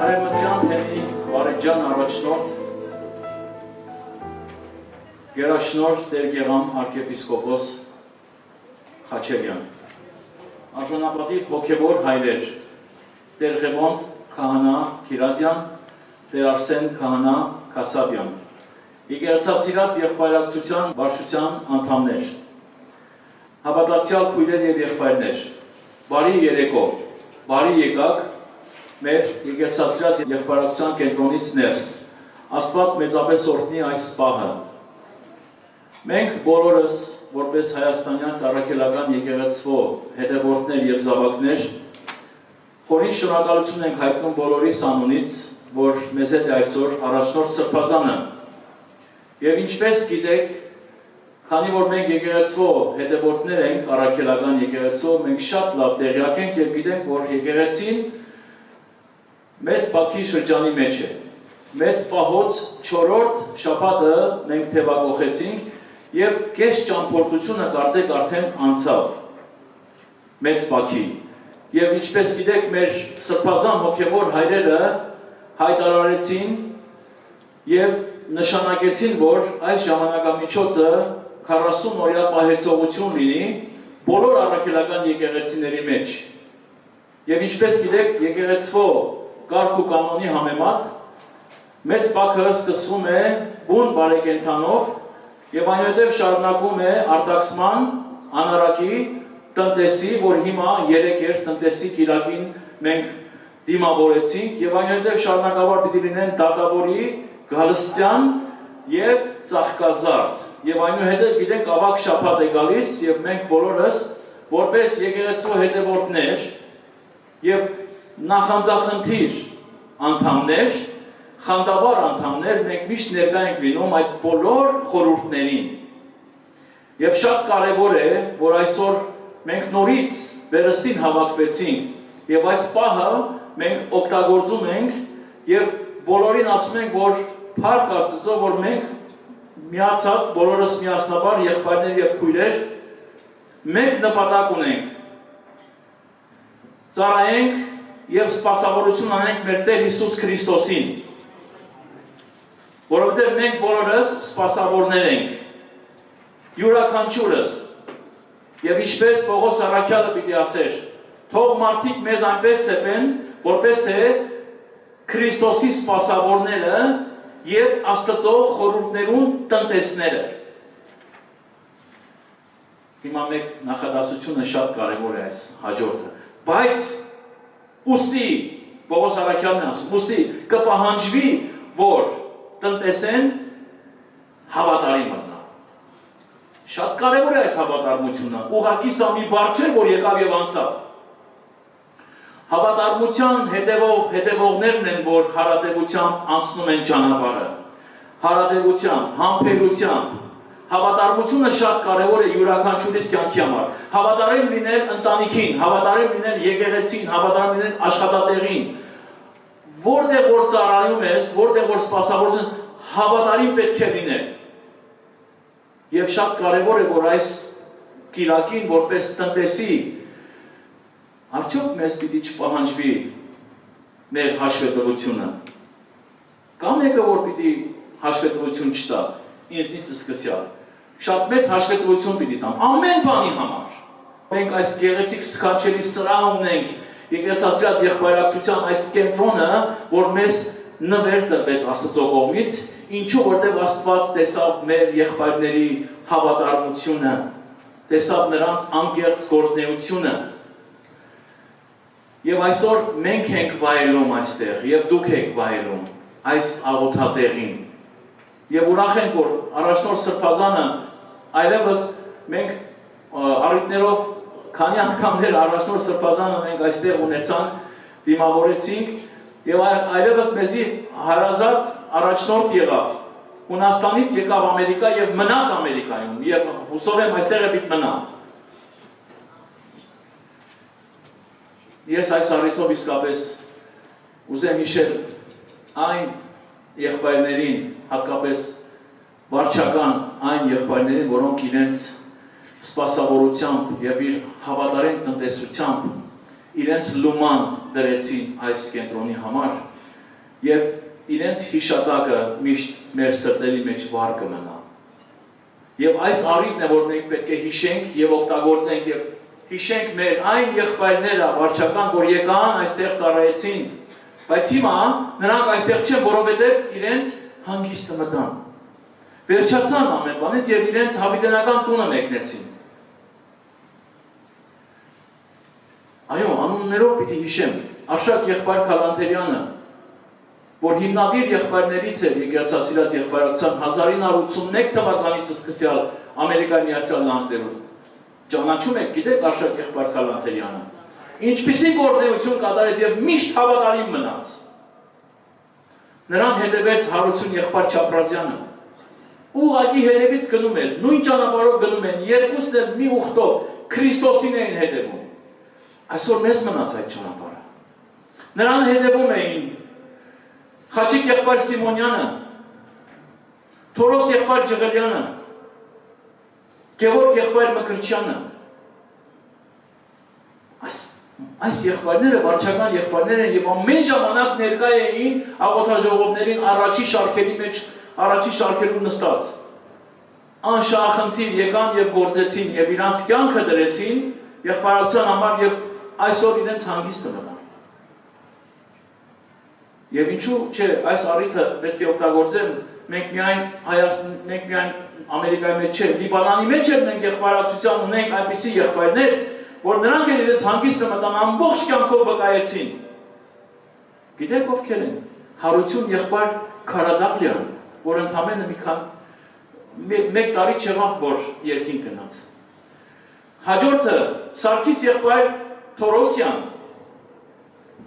Արևմտյան թեմի բարեջան առաջնորդ Գերաշնոր Տեր Գեղամ arczepiskopos Խաչելյան, արժանապատիվ հոգևոր հայրեր Տեր Ղևոնդ Քահանա Քիրազյան, Տեր Արսեն Քահանա Քասաբյան, եկեղեցասիրած եղբայրակցության վարչության անդամներ, հավատացյալ քույրեր եւ եղբայրներ, բարի երեկո, բարի եկաք մեր եկեղեցասիրած եղբայրակցության կենտրոնից ներս, Աստված մեծապես օրհնի այս պահը։ Մենք բոլորս, որպես հայաստանյան ծառայողական եկեղեցվո հետևորդներ եւ զավակներ, խորին շնորհակալություն ենք հայտնում բոլորիս անունից, որ մեզ հետ է այսօր առաջնորդ Սրբազանը։ Եվ ինչպես գիտեք, քանի որ մենք եկեղեցվո հետևորդներ ենք, առաքելական եկեղեցվո, մենք շատ լավ տեղյակ ենք եւ գիտենք, որ եկեղեցին մեծ բակի շրջանի մեջ է։ Մեծ պահոց 4-րդ շաբաթը մենք թևակողեցինք եւ կես ճամփորդությունը կարծեք արդեն անցավ մեծ բակի։ Եվ ինչպես գիտեք, մեր սրբազան հոգևոր հայրերը հայտարարեցին եւ նշանակեցին, որ այս ժամանակամիջոցը 40 օրյա պահեցողություն լինի բոլոր առաքելական եկեղեցիների մեջ։ Եվ ինչպես գիտեք, եկեղեցվո կարգ ու կանոնի համեմատ մեծ բակը սկսվում է բուն բարեկենդանով եւ այնուհետեւ շարունակվում է արտաքսման անարակի տնտեսի, որ հիմա 3 էր տնտեսի կիրակին մենք դիմավորեցինք եւ այնուհետեւ շարունակաբար պիտի լինեն դատավորի, գալստյան եւ ծաղկազարդ։ Եվ այնուհետև գիտենք ավակ շաբաթ է գալիս եւ մենք բոլորս որպես եկեղեցու հետևորդներ եւ նախանձախնդիր անդամներ, խանդավառ անդամներ, մենք միշտ ներկա ենք լինում այդ բոլոր խորհուրդներին։ Եվ շատ կարևոր է, որ այսօր մենք նորից վերստին հավաքվեցինք եւ այս պահը մենք օգտագործում ենք եւ բոլորին ասում ենք, որ փառք Աստծո, որ մենք միացած բոլորս միասնաբար եղբայրներ եւ քույրեր մեկ նպատակ ունենք, ծառայենք եւ սպասավորություն անենք մեր Տեր Հիսուս Քրիստոսին, որովհետեւ մենք բոլորս սպասավորներ ենք, յուրաքանչյուրս, եւ ինչպես Պողոս առաքյալը պիտի ասեր, թող մարդիկ մեզ այնպես սեփեն, որպես թե Քրիստոսի սպասավորները եւ Աստծո խորհուրդներուն տնտեսները։ Հիմա մեկ նախադասությունը շատ կարևոր է այս հաջորդը, բայց ուստի Պողոս առաքյալն ասում, ուստի կպահանջվի, որ տնտեսեն հավատարիմ մտնա։ Շատ կարևոր է այս հավատարմությունը, ուղղակի սա մի բառ չէ, որ եկավ եւ անցավ։ Հավատարմության հետևողներն են, որ հարատևությամբ անցնում են ճանապարհը, հարատևությամբ, համբերությամբ, հավատարմությունը շատ կարևոր է յուրաքանչյուրիս կյանքի համար, հավատարիմ լինել ընտանիքին, հավատարիմ լինել եկեղեցին, հավատարիմ լինել աշխատատեղին, որտեղ որ ծառայում ես, որտեղ որ սպասավորություն, հավատարիմ պետք է լինել։ Եվ շատ կարևոր է, որ այս կիրակին որպես տնտեսի արդյոք մեզ պիտի չպահանջվի մեր հաշվետվությունը։ Կա մեկը, որ պիտի հաշվետվություն չտա, ինձնից սկսյալ։ Շատ մեծ հաշվետվություն պիտի տամ, ամեն բանի համար։ Մենք այս գեղեցիկ սքանչելի սրահ ունենք, եկեղեցասիրած եղբայրակցության այս կենտրոնը, որ մեզ նվեր տրվեց Աստծո կողմից, ինչու որտեղ Աստված տեսավ մեր եղբայրների հավատարմությունը, տեսավ նրանց անկեղծ գործունեությունը։ Եվ այսօր մենք ենք վայելում այստեղ, եւ դուք եք վայելում այս աղոթատեղին։ Եվ ուրախ ենք, որ առաջնորդ Սրբազանը այլևս մենք առիթներով քանի անգամներ առաջնորդ Սրբազանը մենք այստեղ ունեցանք, դիմավորեցինք եւ այլևս մեզի հարազատ առաջնորդ եղավ։ Հունաստանից եկավ Ամերիկա եւ մնաց Ամերիկայում եւ հուսով եմ այստեղ է պիտի մնա։ Ես այս առիթով իսկապես ուզեմ հիշել այն եղբայրներին, հատկապես վարչական այն եղբայրներին, որոնք իրենց սպասավորությամբ եւ իր հավատարիմ տնտեսությամբ իրենց լուման դրեցին այս կենտրոնի համար եւ իրենց հիշատակը միշտ մեր սրտերի մեջ վառ կմնա։ Եվ այս առիթն է, որ մենք պետք է հիշենք եւ օգտագործենք եւ հիշենք մեր այն եղբայրները վարչական, որ եկան այստեղ ծառայեցին, բայց հիմա նրանք այստեղ չեն, որովհետեւ իրենց հանգիստը մտան։ Վերջացան ամեն բանից եւ իրենց հավիտենական տունը մեկնեցին։ Այո, անուններով պիտի հիշեմ Արշակ եղբայր Քալանթերյանը, որ հիմնադիր եղբայրներից էր եկեղեցասիրած եղբայրության 1981 թվականից սկսյալ Ամերիկայի Միացյալ Նահանգներում։ Ճանաչում եք, գիտեք Արշակ եղբայր Քալանթերյանը, ինչպիսի գործունեություն կատարեց եւ միշտ հավատարիմ մնաց։ Նրան հետևեց Հարություն եղբայր Չապրազյանը, ուղղակի հետևից գնում էր, նույն ճանապարհով գնում են, երկուսն էլ մի ուխտով Քրիստոսին էին հետևում։ Այսօր մեզ մնաց այդ ճանապարհը։ Նրան հետևում էին Խաչիկ եղբայր Սիմոնյանը, Թորոս եղբայր Ջղելյանը, Գևորգ եղբայր Մկրտչյանը։ Այս եղբայրները վարչական եղբայրներ են եւ ամեն ժամանակ ներկա էին աղոթաժողովներին առաջի շարքերում նստած։ Անշահախնդիր եկան եւ գործեցին եւ իրանց կյանքը դրեցին եղբայրության համար եւ այսօր իրենց հանգիստը մնա։ Եվ ինչու՞ չէ, այս առիթը պետք է օգտագործել, մենք միայն Ամերիկայի մեջ չէ, Լիբանանի մեջ էլ մենք եղբայրացության ունենք այնպիսի եղբայրներ, որ նրանք էլ իրենց հանգիստը մտան ամբողջ կյանքով վկայեցին։ Գիտեք ովքեր են։ Հարություն եղբայր Քարադաղլյան, որ ընդամենը մեկ տարի չեղավ, որ երկին գնաց։ Հաջորդը Սարգիս եղբայր Թորոսյան։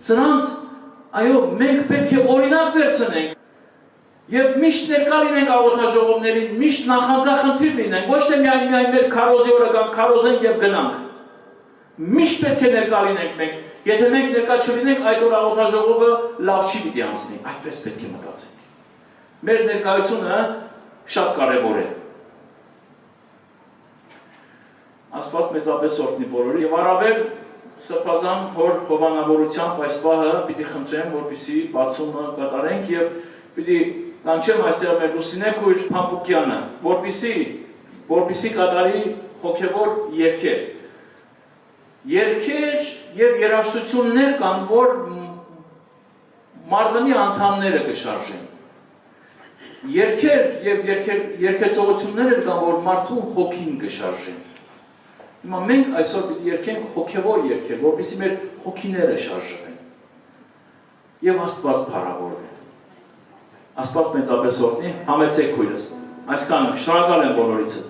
Սրանց այո, մենք պետք է օրինակ վերցնենք եւ միշտ ներկա լինենք աղոթաժողովներին, միշտ նախանձախնդիր լինենք, ոչ թե միայն մեր քարոզի օրը կամ քարոզենք եւ գնանք։ Միշտ պետք է ներկա լինենք մենք։ Եթե մենք ներկա չլինենք, այդ օր աղոթաժողովը լավ չի պիտի անցնի, այդպես պետք է մտածենք։ Մեր ներկայությունը շատ կարեւոր է։ Աստված մեծապես օրհնի բոլորին եւ առավել Սրբազան հոր հովանավորությամբ այս պահը պիտի խնդրեմ, որպեսզի բացումը կատարենք եւ պիտի կանչեմ այստեղ մեր Լուսինե քույր Փամփուկյանը, որպեսզի կատարի հոգեվոր երգեր։ Երգեր եւ երաժշտություններ կան, որ մարմնի անդամները կշարժեն։ Երգեր եւ երգեցողություններ կան, որ մարդու հոգին կշարժեն։ Հիմա մենք այսօր պիտի երգենք հոգևոր երգեր, որպեսզի մեր հոգիները շարժվեն եւ Աստված փառավորվի։ Աստված մեծապես օրհնի, համեցեք քույրս։ Այսքանը, շնորհակալ եմ բոլորիցս։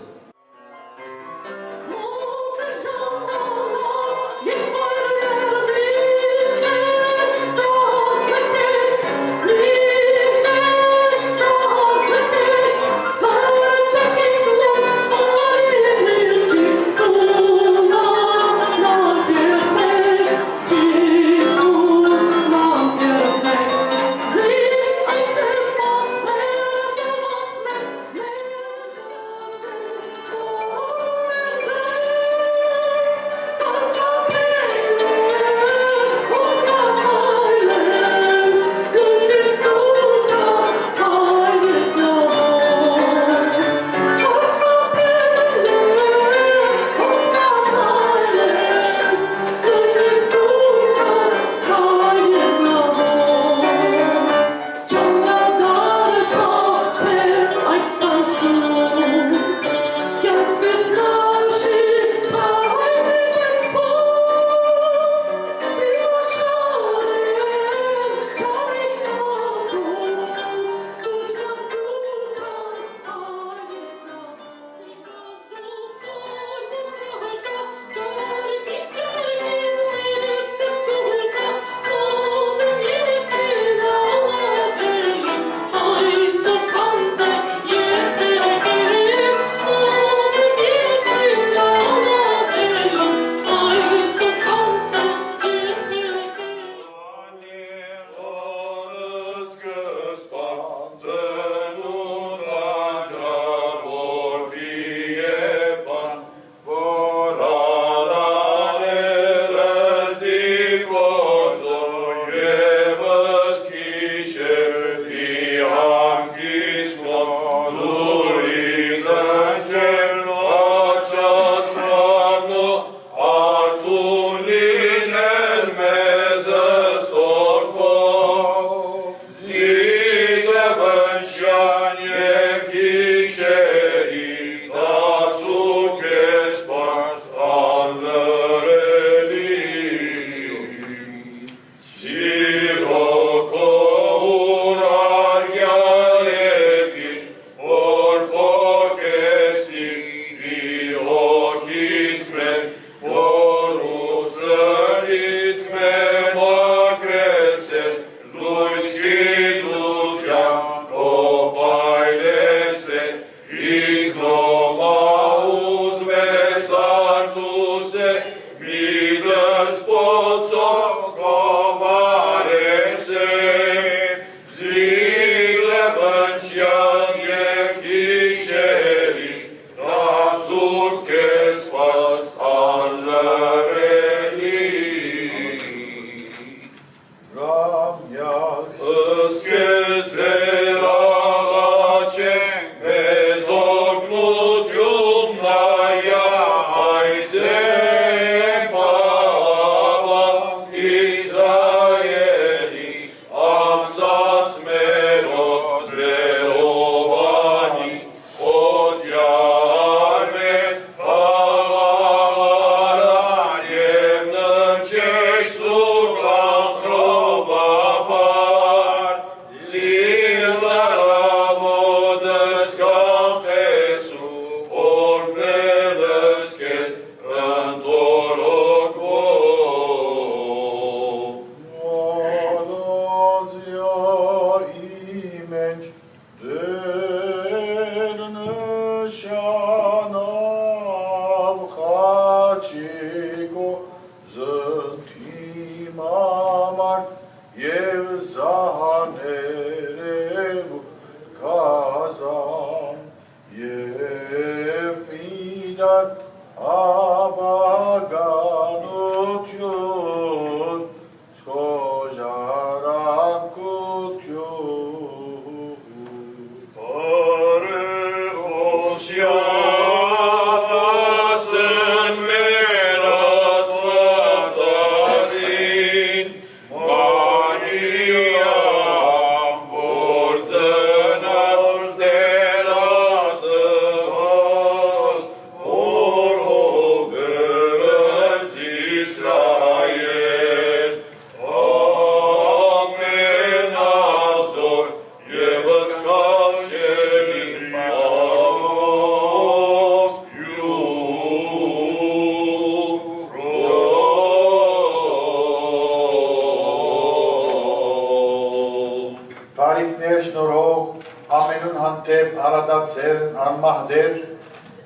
Անմահդեր,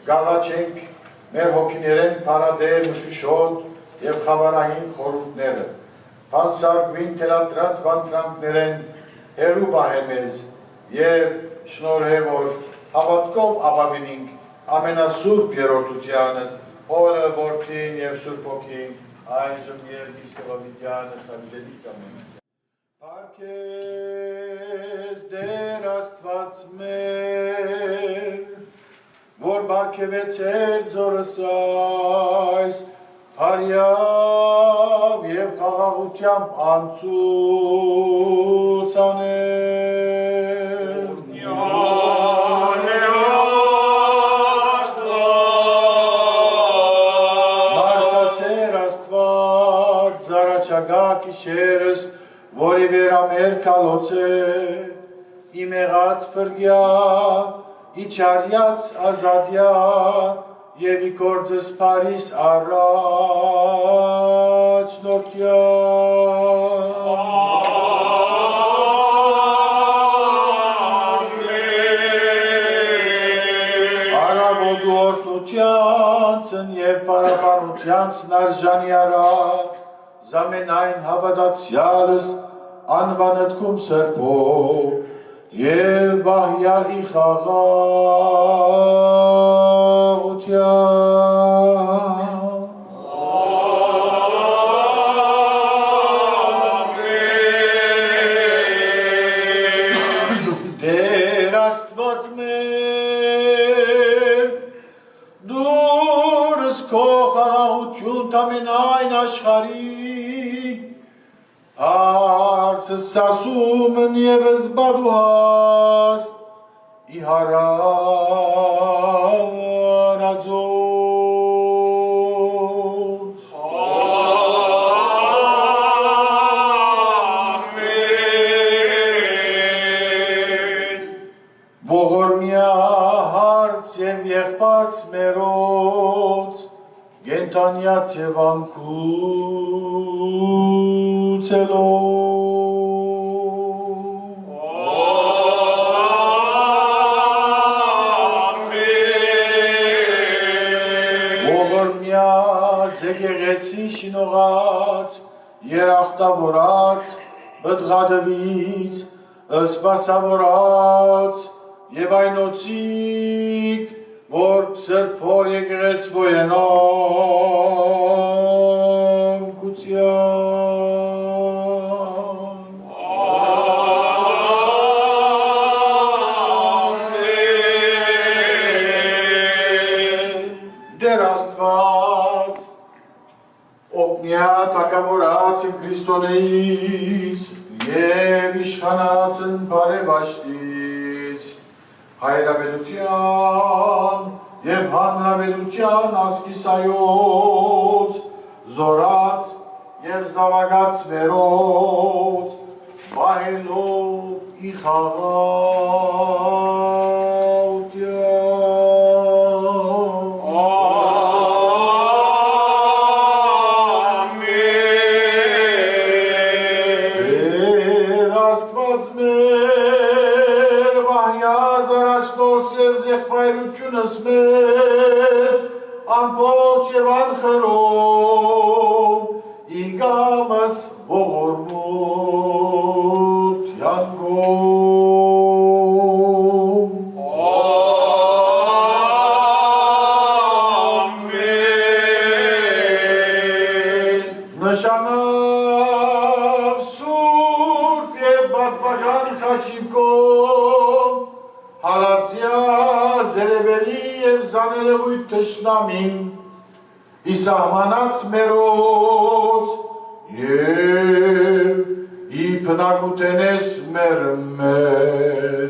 գալաչենք մեր հոգիներեն պարադեր մշուշոտ և խավարային խորութները, պանսարգվին թելատրած վանտրանքներեն հերու բահեմեզ և շնորհե, որ հավատքով ապավինինք ամենասուրբ երորդությանը, հորը, որդին և սուրբ հոգին, այժմ և միշկվավիդյանը սավիդելից ամեն։ Պարքեզ դեր աստված մեր, որ բարգևեցեր զորս այս, հարյավ և խաղաղությամբ անցուց անել։ Մարդասեր աստված, զարաչագակ իշերս, որի վերամեր կալոց է, իմեղած պրգյա, իչարյաց ազադյա, և իկորձս պարիս առաջ նորդյա։ Արավոդու օրդությանցն և պարապանությանցն արժանի արա, զամենայն հավատացյալս անվանըտքում սրբով և բահյահի խաղաղության։ Դեր աստված մեր, դուրս քո խաղաղություն ամենայն աշխարհի, հարցս սասումն եվս բադուհաստ, իհարարաձոց։ Ամեն։ Ողորմյա հարց և եղբարց մերոց, գենտանյաց և անքուցելով, ողորմյա զեգեղեցի շինողած, երախտավորած, բդղադվից, սպասավորած և այնոցիկ, որ սրբո եկեղեցվո ենամ կուցյան։ Եկեղեցին Քրիստոնեից և իշխանացն բարևաշտից, հայրաբերության և հանրաբերության ասկիսայոց, զորած և զավագած վերոց, պահելով ի եղբայրությունս մեր, ամբողջ և անխրով, իգամս ողորմութ յանգում։ Ամեն։ Նշանավ սուրբ և բատվական խաչիվկով, հալացյա զերևելի և զաներևույթ թշնամին, իսահմանած մերոց և ի պնակուտենես մեր մեր։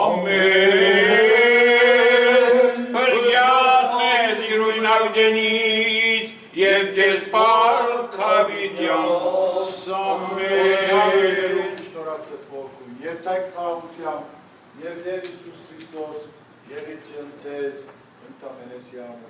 Ամեն։ Հրյատներ իրույն աղդենից և կեզ պարքավիդյանց, ամեն։ Շնորացդ որդու, երթայք խաղությամբ, և Տեր Հիսուս Քրիստոս, եղիցին ձեզ, ընտամենես յամը։